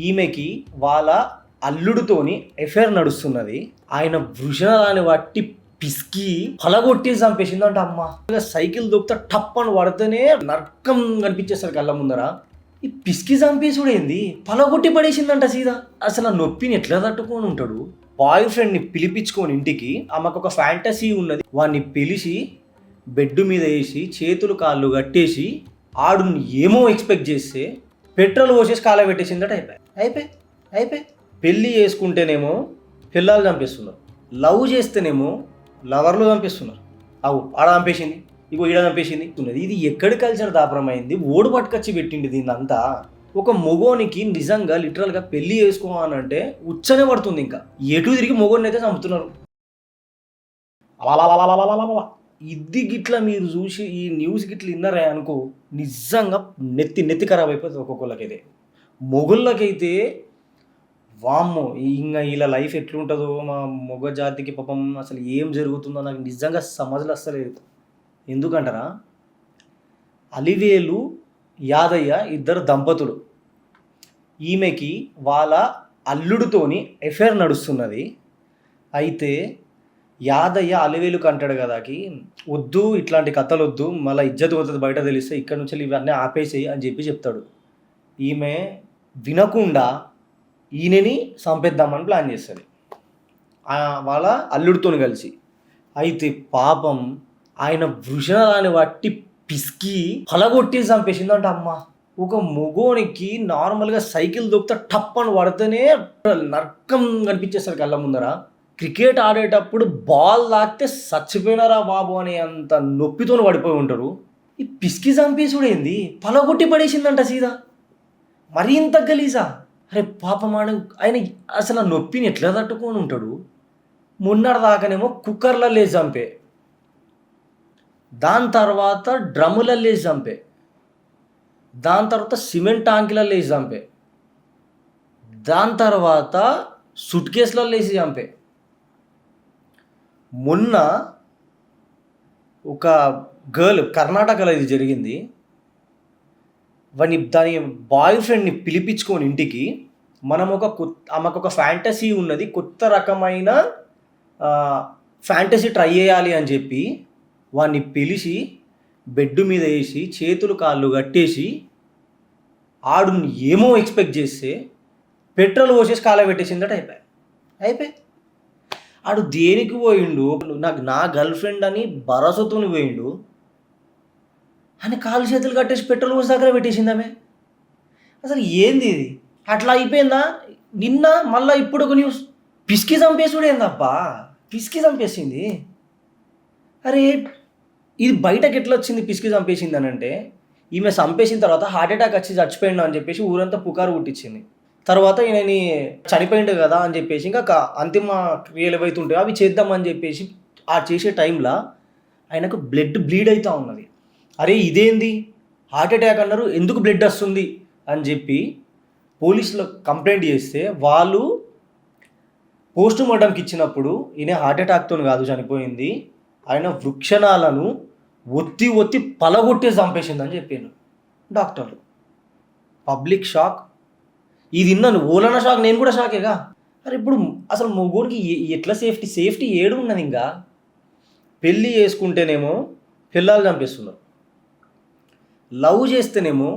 ఈమెకి వాళ్ళ అల్లుడితోని ఎఫైర్ నడుస్తున్నది. ఆయన వృషణాన్ని బట్టి పిసికి పలగొట్టి చంపేసిందంట అమ్మ. సైకిల్ దొక్కితే టప్ అని పడితేనే నరకం కనిపించేస్తారు కళ్ళ ముందర. ఈ పిసికి చంపేసుడు ఏంది, పలగొట్టి పడేసిందంట సీదా. అసలు ఆ నొప్పిని ఎట్లా తట్టుకొని ఉంటాడు? బాయ్ ఫ్రెండ్ని పిలిపించుకొని ఇంటికి, ఆమెకు ఒక ఫ్యాంటసీ ఉన్నది, వాడిని పిలిచి బెడ్ మీద వేసి చేతులు కాళ్ళు కట్టేసి ఆడు ఏమో ఎక్స్పెక్ట్ చేస్తే పెట్రోల్ పోసేసి కాల పెట్టేసిందట. అయిపోయి పెళ్ళి చేసుకుంటేనేమో పిల్లలు చంపేస్తున్నారు, లవ్ చేస్తేనేమో లవర్లు చంపేస్తున్నారు. ఆడ చంపేసింది, ఇగో ఈడ చంపేసింది. ఇది ఎక్కడి కల్చర్ దాపరమైంది? ఓడు పట్టుకొచ్చి పెట్టింది దీన్నంతా. ఒక మొగోనికి నిజంగా లిటరల్గా పెళ్లి చేసుకోవాలంటే ఉచ్చనే పడుతుంది. ఇంకా ఎటు తిరిగి మొగోని అయితే చంపుతున్నారు. ఇది గిట్లా మీరు చూసి ఈ న్యూస్ గిట్ల విన్నారే అనుకో, నిజంగా నెత్తి ఖరాబ్ అయిపోతుంది ఒక్కొక్కళ్ళకైతే. మొగుళ్ళకైతే వామ్మో, ఇంకా ఇలా లైఫ్ ఎట్లుంటుందో, మా మొగ జాతికి పాపం అసలు ఏం జరుగుతుందో నాకు నిజంగా సమజలు వస్తలేదు. ఎందుకంటారా, అలివేలు యాదయ్య ఇద్దరు దంపతులు. ఈమెకి వాళ్ళ అల్లుడితోని ఎఫైర్ నడుస్తున్నది. అయితే యాదయ్య అలివేలుకు అంటాడు కదాకి, వద్దు ఇట్లాంటి కథలు వద్దు, మళ్ళీ ఇజ్జత్ పోతుంది బయట తెలిస్తే, ఇక్కడ నుంచి ఇవన్నీ ఆపేసేయి అని చెప్పి చెప్తాడు. ఈమె వినకుండా ఈయనని చంపేద్దామని ప్లాన్ చేస్తుంది వాళ్ళ అల్లుడితోని కలిసి. అయితే పాపం ఆయన వృషణాన్ని బట్టి పిసికి పలగొట్టి చంపేసిందంట అమ్మ. ఒక మొగోనికి నార్మల్గా సైకిల్ దొక్కితే టప్ అని పడితేనే నరకం కనిపించేస్తారు కళ్ళ ముందర. క్రికెట్ ఆడేటప్పుడు బాల్ తాకితే చచ్చిపోయినారా బాబు అని అంత నొప్పితో పడిపోయి ఉంటారు. ఈ పిసికి చంపేసుడు ఏంది, పలగొట్టి పడేసిందంట సీదా. మరీ ఇంత గలీజా? అరే పాపం ఆయన అసలు ఆ నొప్పిని ఎట్లా తట్టుకొని ఉంటాడు? మొన్నటి దాకానేమో కుక్కర్లలో వేసి చంపే, దాని తర్వాత డ్రమ్ములలో వేసి చంపే, దాని తర్వాత సిమెంట్ టాంకీలలో వేసి చంపే, దాని తర్వాత సుట్ కేసులలో వేసి చంపే. మొన్న ఒక గర్ల్ కర్ణాటకలో ఇది జరిగింది. దాని బాయ్ ఫ్రెండ్ని పిలిపించుకొని ఇంటికి, ఆమెకు ఒక ఫ్యాంటసీ ఉన్నది, కొత్త రకమైన ఫ్యాంటసీ ట్రై చేయాలి అని చెప్పి వాడిని పిలిచి బెడ్ మీద వేసి చేతులు కాళ్ళు కట్టేసి ఆడు ఏమో ఎక్స్పెక్ట్ చేస్తే పెట్రోల్ పోసేసి కాల పెట్టేసిందట. అయిపోయి ఆడు దేనికి పోయిండు, నా గర్ల్ ఫ్రెండ్ అని భరోసాతో పోయిండు అని కాలు చేతులు కట్టేసి పెట్రోల్ పోసి దగ్గర పెట్టేసిందామే. అసలు ఏంది ఇది? అట్లా అయిపోయిందా? నిన్న మళ్ళీ ఇప్పుడు ఒక న్యూస్, పిసికి చంపేసుడు ఏందబ్బా, పిసికి చంపేసింది. అరే ఇది బయటకు ఎట్లా వచ్చింది పిసికి చంపేసింది అని అంటే, ఈమె చంపేసిన తర్వాత హార్ట్ అటాక్ వచ్చి చచ్చిపోయిండు అని చెప్పేసి ఊరంతా పుకారు పుట్టించింది. తర్వాత ఈయనని చనిపోయిండు కదా అని చెప్పేసి ఇంకా అంతిమ క్రియలు ఏవైతే ఉంటాయో అవి చేద్దామని చెప్పేసి ఆ చేసే టైంలో ఆయనకు బ్లడ్ బ్లీడ్ అవుతూ ఉన్నది. అరే ఇదేంది, హార్ట్ అటాక్ అన్నారు, ఎందుకు బ్లడ్ వస్తుంది అని చెప్పి పోలీసులు కంప్లైంట్ చేస్తే వాళ్ళు పోస్ట్ మార్టంకి ఇచ్చినప్పుడు ఈయన హార్ట్ అటాక్తో కాదు చనిపోయింది, ఆయన వృక్షణాలను ఒత్తి పలగొట్టి చంపేసిందని చెప్పాను డాక్టర్లు. Public shock. ఇది విన్నాను, ఓలన షాక్, నేను కూడా షాకేగా. అరే ఇప్పుడు అసలు మొగోడికి ఎట్లా సేఫ్టీ ఏడు ఉన్నది? ఇంకా పెళ్ళి చేసుకుంటేనేమో పిల్లలు చంపేస్తున్నారు, లవ్ చేస్తేనేమో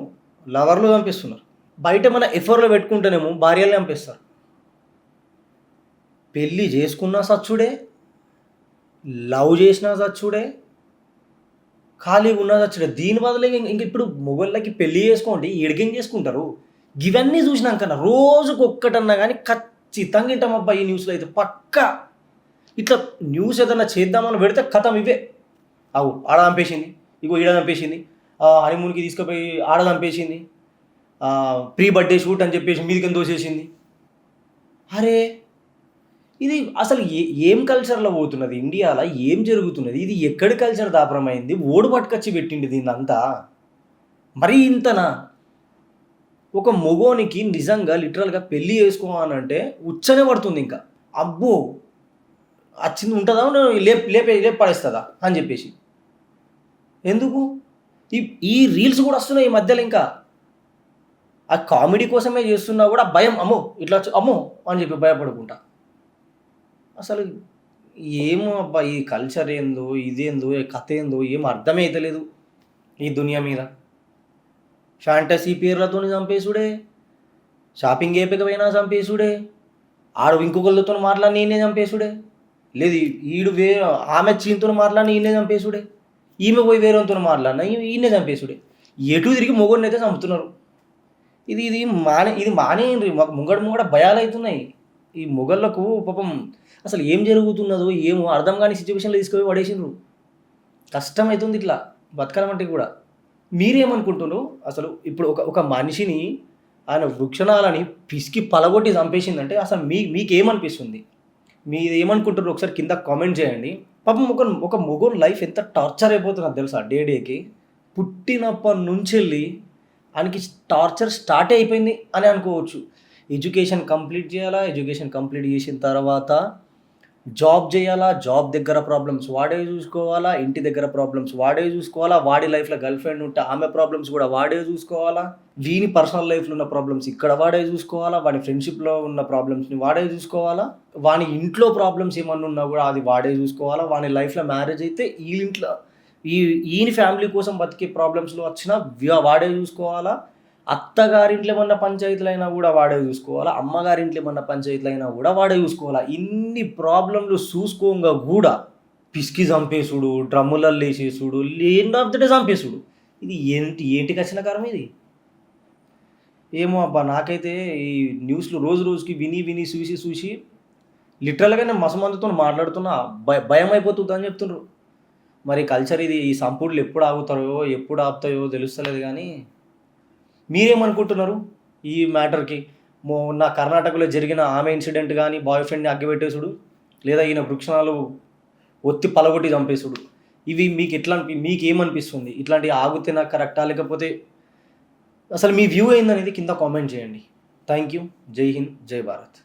లవర్లు చంపేస్తున్నారు, బయట మన ఎఫర్లో పెట్టుకుంటేనేమో భార్యలు చంపేస్తారు. పెళ్ళి చేసుకున్నా సచ్చుడే, లవ్ చేసినా సచ్చుడే, ఖాళీగా ఉన్నా సచ్చుడే. దీని బదులు ఇంక ఇప్పుడు మొగళ్ళకి పెళ్ళి చేసుకోండి, ఎడిగేం చేసుకుంటారు? ఇవన్నీ చూసినాక రోజుకు ఒక్కటన్నా కానీ ఖచ్చితంగా వింటామబ్బా ఈ న్యూస్లో అయితే పక్కా. ఇట్లా న్యూస్ ఏదన్నా చేద్దామని పెడితే కథం ఇవే. ఆడ చంపేసింది, ఇగో ఈడ చంపేసింది, హనీమూన్కి తీసుకుపోయి ఆడ చంపేసింది, ప్రీ బర్త్డే షూట్ అని చెప్పేసి మీదికి దోసేసింది. అరే ఇది అసలు ఏం కల్చర్లో పోతున్నది? ఇండియాలో ఏం జరుగుతున్నది? ఇది ఎక్కడి కల్చర్ దాపరమైంది? ఓడు పట్టుకొచ్చి పెట్టింది దీన్నంతా. మరీ ఇంతనా? ఒక మొగోనికి నిజంగా లిటరల్గా పెళ్ళి చేసుకోవాలంటే ఉచ్చనే పడుతుంది. ఇంకా అబ్బో వచ్చింది ఉంటుందా, లేపే పడేస్తుందా అని చెప్పేసి. ఎందుకు ఈ రీల్స్ కూడా వస్తున్నాయి ఈ మధ్యలో. ఇంకా ఆ కామెడీ కోసమే చేస్తున్నా కూడా భయం, అమ్మో ఇట్లా అమ్మో అని చెప్పి భయపడుకుంటా. అసలు ఏమో అబ్బా ఈ కల్చర్ ఏందో, ఇదేందో, ఈ కథ ఏందో ఏం అర్థమే అయితలేదు ఈ దునియా మీద. ఫ్యాంటసీ పేర్లతోని చంపేసుడే, షాపింగ్ చేయకపోయినా చంపేసుడే, ఆడు ఇంకొకళ్ళతో మాట్లాడి ఈయనే చంపేసుడే, లేదు ఈడు ఆమె చీన్తో మాట్లాడి ఈయనే చంపేసుడే, ఈమె పోయి వేరేతో మాట్లాడినా ఈయనే చంపేసుడే. ఎటు తిరిగి మొగోడిని అయితే చంపుతున్నారు. ఇది మానేయండి. మాకు ముంగడ భయాలు అవుతున్నాయి. ఈ మొగళ్ళకు పాపం అసలు ఏం జరుగుతున్నదో ఏమో అర్థం కాని సిచ్యువేషన్లో తీసుకుపోయి పడేసిండ్రు. కష్టమవుతుంది ఇట్లా బతకడం కూడా. మీరేమనుకుంటున్నారు అసలు? ఇప్పుడు ఒక మనిషిని ఆయన వృక్షణాలని పిసికి పలగొట్టి చంపేసిందంటే అసలు మీకేమనిపిస్తుంది? మీరు ఏమనుకుంటారు ఒకసారి కింద కామెంట్ చేయండి. పాపం ఒక మొగోని లైఫ్ ఎంత టార్చర్ అయిపోతున్నది తెలుసా డేకి. పుట్టినప్పటి నుంచి వెళ్ళి ఆయనకి టార్చర్ స్టార్ట్ అయిపోయింది అని అనుకోవచ్చు. ఎడ్యుకేషన్ కంప్లీట్ చేయాలా, ఎడ్యుకేషన్ కంప్లీట్ చేసిన తర్వాత జాబ్ చేయాలా, జాబ్ దగ్గర ప్రాబ్లమ్స్ వాడే చూసుకోవాలా, ఇంటి దగ్గర ప్రాబ్లమ్స్ వాడే చూసుకోవాలా, వాడి లైఫ్లో గర్ల్ ఫ్రెండ్ ఉంటే ఆమె ప్రాబ్లమ్స్ కూడా వాడే చూసుకోవాలా, వీని పర్సనల్ లైఫ్లో ఉన్న ప్రాబ్లమ్స్ ఇక్కడ వాడే చూసుకోవాలా, వాడి ఫ్రెండ్షిప్లో ఉన్న ప్రాబ్లమ్స్ని వాడే చూసుకోవాలా, వాని ఇంట్లో ప్రాబ్లమ్స్ ఏమన్నా ఉన్నా కూడా అది వాడే చూసుకోవాలా, వాని లైఫ్లో మ్యారేజ్ అయితే వీళ్ళింట్లో ఈయన ఫ్యామిలీ కోసం బతికే ప్రాబ్లమ్స్లో వచ్చినా వాడే చూసుకోవాలా, అత్తగారింట్లో ఏమన్నా పంచాయతీలు అయినా కూడా వాడే చూసుకోవాలా, అమ్మగారింట్లో ఏమన్నా పంచాయతీలు అయినా కూడా వాడే చూసుకోవాలా. ఇన్ని ప్రాబ్లంలు చూసుకోగా కూడా పిసికి చంపేసుడు, డ్రమ్ములలో వేసేసుడు, ఎండ్ ఆఫ్ ద డే చంపేసుడు. ఇది ఏంటి కచ్చిన కారం ఇది? ఏమో అబ్బా, నాకైతే ఈ న్యూస్లు రోజు రోజుకి విని చూసి లిటరల్గా నేను మసమందుతో మాట్లాడుతున్నా, భయం అయిపోతుంది అని చెప్తున్నారు. మరి కల్చర్ ఇది ఈ సంపూర్లు ఎప్పుడు ఆగుతాయో ఎప్పుడు ఆపుతాయో తెలుస్తలేదు. కానీ మీరేమనుకుంటున్నారు ఈ మ్యాటర్కి? మొన్న కర్ణాటకలో జరిగిన ఆమె ఇన్సిడెంట్ కానీ, బాయ్ ఫ్రెండ్ని అగ్గిపెట్టేసుడు, లేదా ఈయన వృక్షణాలు ఒత్తి పలగొట్టి చంపేసుడు, ఇవి మీకేమనిపిస్తుంది? ఇట్లాంటివి ఆగితే నాకు కరెక్టా, లేకపోతే అసలు మీ వ్యూ ఏందనేది కింద కామెంట్ చేయండి. Thank you. జై హింద్, జై భారత్.